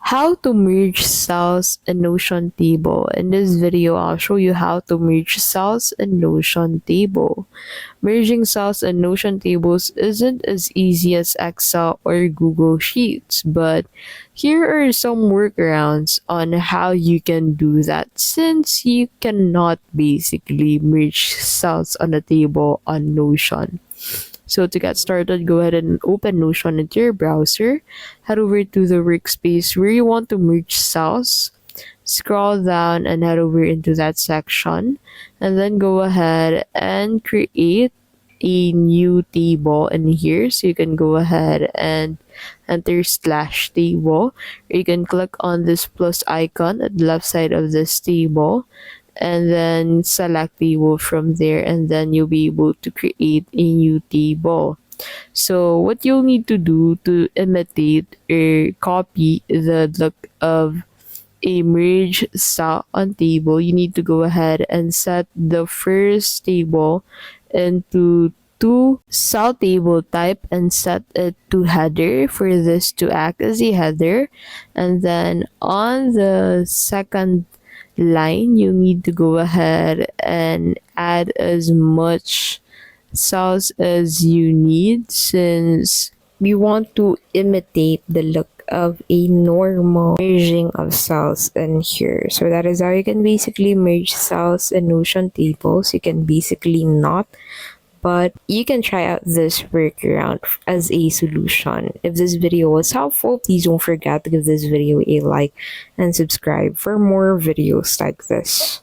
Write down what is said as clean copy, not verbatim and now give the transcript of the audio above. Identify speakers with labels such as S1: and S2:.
S1: How to merge cells in Notion table. In this video, I'll show you how to merge cells in Notion table. Merging cells in Notion tables isn't as easy as Excel or Google Sheets, but here are some workarounds on how you can do that since you cannot basically merge cells on a table on Notion. So to get started, go ahead and open Notion into your browser. Head over to the workspace where you want to merge cells. Scroll down and head over into that section. And then go ahead and create a new table in here. So you can go ahead and enter slash table. Or you can click on this plus icon at the left side of this table and then select table from there, and then you'll be able to create a new table. So what you'll need to do to imitate or copy the look of a merge cell on table, you need to go ahead and set the first table into to cell table type and set it to header for this to act as a header, and then on the second line you need to go ahead and add as much cells as you need since we want to imitate the look of a normal merging of cells in here. So that is how you can basically merge cells in Notion tables. You can basically not, but you can try out this workaround as a solution. If this video was helpful, please don't forget to give this video a like and subscribe for more videos like this.